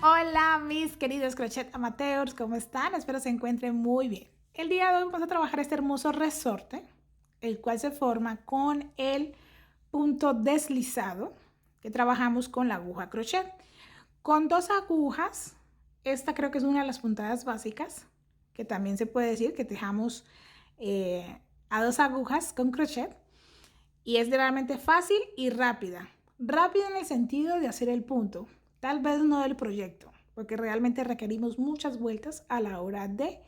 Hola mis queridos crochet amateurs, ¿cómo están? Espero se encuentren muy bien. El día de hoy vamos a trabajar este hermoso resorte, el cual se forma con el punto deslizado que trabajamos con la aguja crochet. Con dos agujas, esta creo que es una de las puntadas básicas, que también se puede decir que tejamos a dos agujas con crochet. Y es realmente fácil y rápida. Rápida en el sentido de hacer el punto, tal vez no del proyecto, porque realmente requerimos muchas vueltas a la hora de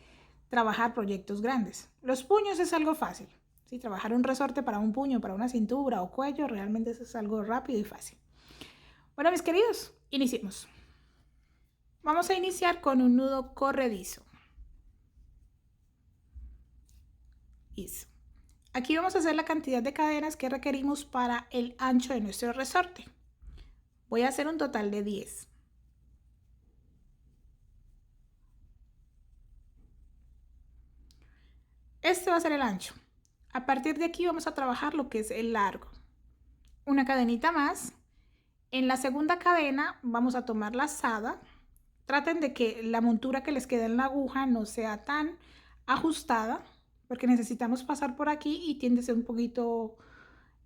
trabajar proyectos grandes. Los puños es algo fácil. ¿Sí? Trabajar un resorte para un puño, para una cintura o cuello, realmente eso es algo rápido y fácil. Bueno, mis queridos, iniciemos. Vamos a iniciar con un nudo corredizo. Listo. Aquí vamos a hacer la cantidad de cadenas que requerimos para el ancho de nuestro resorte. Voy a hacer un total de 10. Este va a ser el ancho. A partir de aquí vamos a trabajar lo que es el largo. Una cadenita más. En la segunda cadena vamos a tomar lazada. Traten de que la montura que les quede en la aguja no sea tan ajustada, porque necesitamos pasar por aquí y tiende a ser un poquito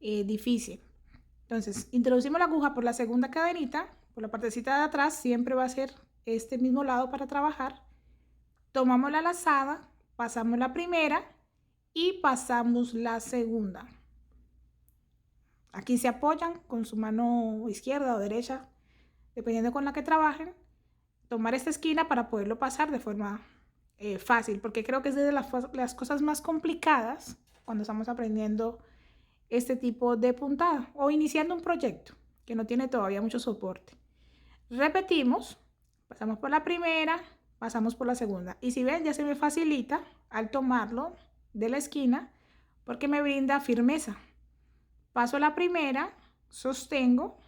difícil. Entonces, introducimos la aguja por la segunda cadenita, por la partecita de atrás, siempre va a ser este mismo lado para trabajar. Tomamos la lazada, pasamos la primera y pasamos la segunda. Aquí se apoyan con su mano izquierda o derecha, dependiendo con la que trabajen. Tomar esta esquina para poderlo pasar de forma fácil, porque creo que es de las cosas más complicadas cuando estamos aprendiendo este tipo de puntada o iniciando un proyecto que no tiene todavía mucho soporte. Repetimos, pasamos por la primera, pasamos por la segunda. Y si ven, ya se me facilita al tomarlo de la esquina porque me brinda firmeza. Paso la primera, sostengo,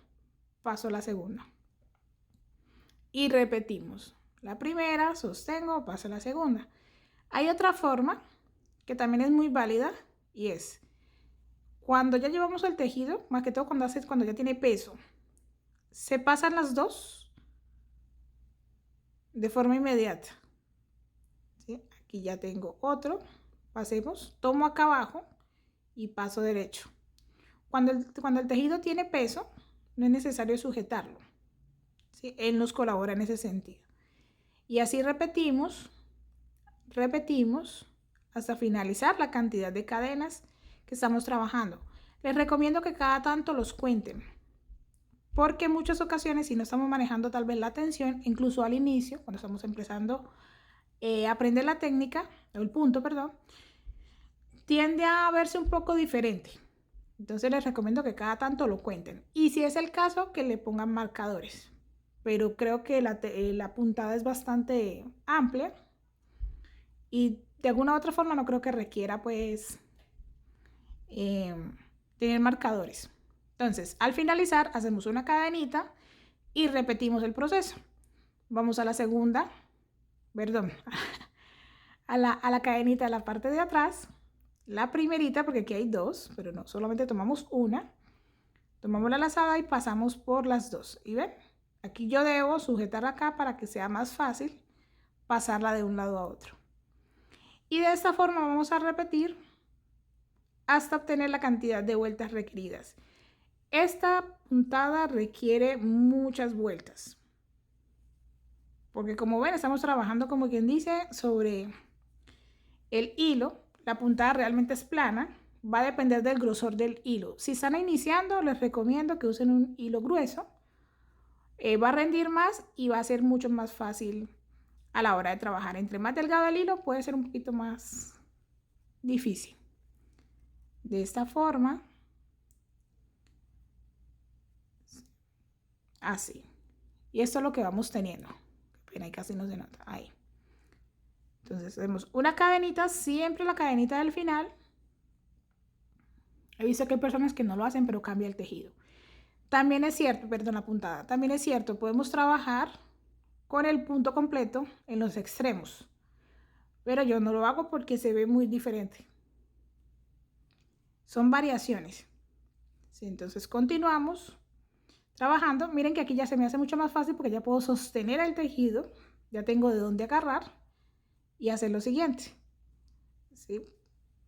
paso la segunda. Y repetimos. La primera, sostengo, paso la segunda. Hay otra forma que también es muy válida y es cuando ya llevamos el tejido, más que todo cuando ya tiene peso, se pasan las dos de forma inmediata. ¿Sí? Aquí ya tengo otro. Pasemos, tomo acá abajo y paso derecho. Cuando el tejido tiene peso, no es necesario sujetarlo. ¿Sí? Él nos colabora en ese sentido. Y así repetimos hasta finalizar la cantidad de cadenas que estamos trabajando. Les recomiendo que cada tanto los cuenten, porque en muchas ocasiones si no estamos manejando tal vez la tensión, incluso al inicio, cuando estamos empezando a aprender la técnica, o el punto, perdón, tiende a verse un poco diferente. Entonces les recomiendo que cada tanto lo cuenten. Y si es el caso, que le pongan marcadores. Pero creo que la puntada es bastante amplia. Y de alguna u otra forma no creo que requiera pues tener marcadores. Entonces, al finalizar, hacemos una cadenita y repetimos el proceso. Vamos a la segunda, perdón, a la cadenita de la parte de atrás, la primerita, porque aquí hay dos, pero no, solamente tomamos una. Tomamos la lazada y pasamos por las dos. ¿Y ven? Aquí yo debo sujetar acá para que sea más fácil pasarla de un lado a otro. Y de esta forma vamos a repetir hasta obtener la cantidad de vueltas requeridas. Esta puntada requiere muchas vueltas, porque como ven estamos trabajando, como quien dice, sobre el hilo. La puntada realmente es plana, va a depender del grosor del hilo. Si están iniciando, les recomiendo que usen un hilo grueso. Va a rendir más y va a ser mucho más fácil a la hora de trabajar. Entre más delgado el hilo, puede ser un poquito más difícil. De esta forma, así. Y esto es lo que vamos teniendo. Ahí casi no se nota. Ahí. Entonces hacemos una cadenita, siempre la cadenita del final. He visto que hay personas que no lo hacen, pero cambia el tejido. También es cierto, perdón, la puntada. También es cierto, podemos trabajar con el punto completo en los extremos. Pero yo no lo hago porque se ve muy diferente. Son variaciones. Sí, entonces continuamos. trabajando. Miren que aquí ya se me hace mucho más fácil porque ya puedo sostener el tejido, ya tengo de dónde agarrar y hacer lo siguiente, ¿sí?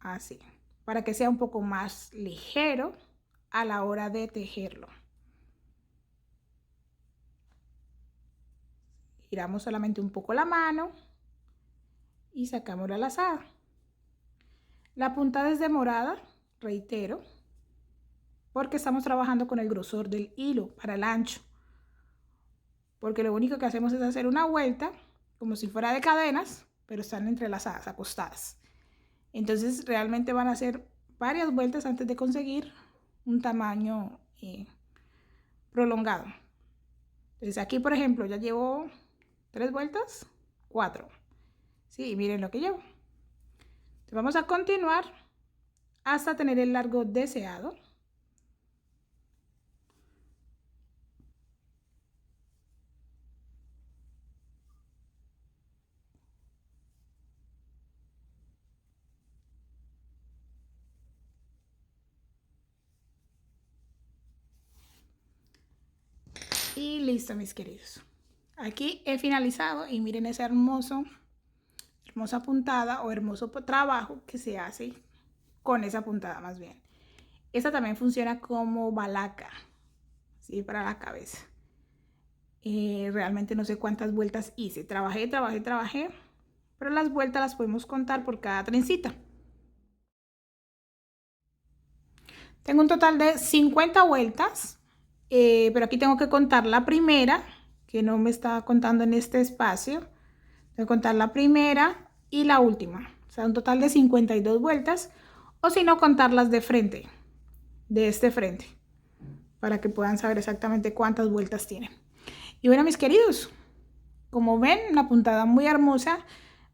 Así, para que sea un poco más ligero a la hora de tejerlo. Giramos solamente un poco la mano y sacamos la lazada. La puntada es demorada, reitero, porque estamos trabajando con el grosor del hilo para el ancho. Porque lo único que hacemos es hacer una vuelta, como si fuera de cadenas, pero están entrelazadas, acostadas. Entonces realmente van a hacer varias vueltas antes de conseguir un tamaño prolongado. Entonces aquí, por ejemplo, ya llevo 3 vueltas, 4. Sí, miren lo que llevo. Entonces vamos a continuar hasta tener el largo deseado. Y listo, mis queridos. Aquí he finalizado y miren ese hermosa puntada o hermoso trabajo que se hace con esa puntada más bien. Esta también funciona como balaca, ¿sí? Para la cabeza. Realmente no sé cuántas vueltas hice. Trabajé, pero las vueltas las podemos contar por cada trencita. Tengo un total de 50 vueltas, pero aquí tengo que contar la primera, que no me está contando en este espacio. Tengo que contar la primera y la última. O sea, un total de 52 vueltas, o si no, contarlas de frente, de este frente, para que puedan saber exactamente cuántas vueltas tienen. Y bueno, mis queridos, como ven, una puntada muy hermosa,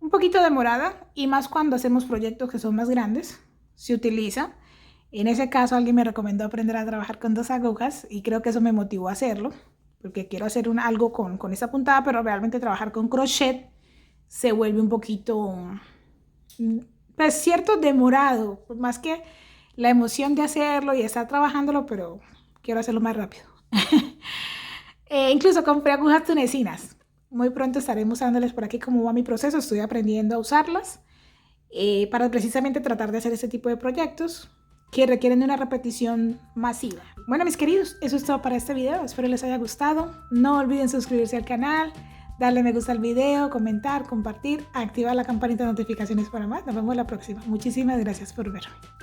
un poquito demorada, y más cuando hacemos proyectos que son más grandes, se utiliza. En ese caso, alguien me recomendó aprender a trabajar con 2 agujas y creo que eso me motivó a hacerlo, porque quiero hacer algo con esa puntada, pero realmente trabajar con crochet se vuelve un poquito, pues cierto, demorado, más que la emoción de hacerlo y estar trabajándolo, pero quiero hacerlo más rápido. Incluso compré agujas tunecinas. Muy pronto estaré mostrándoles por aquí cómo va mi proceso. Estoy aprendiendo a usarlas para precisamente tratar de hacer este tipo de proyectos que requieren de una repetición masiva. Bueno, mis queridos, eso es todo para este video. Espero les haya gustado. No olviden suscribirse al canal, darle me gusta al video, comentar, compartir, activar la campanita de notificaciones para más. Nos vemos la próxima. Muchísimas gracias por verme.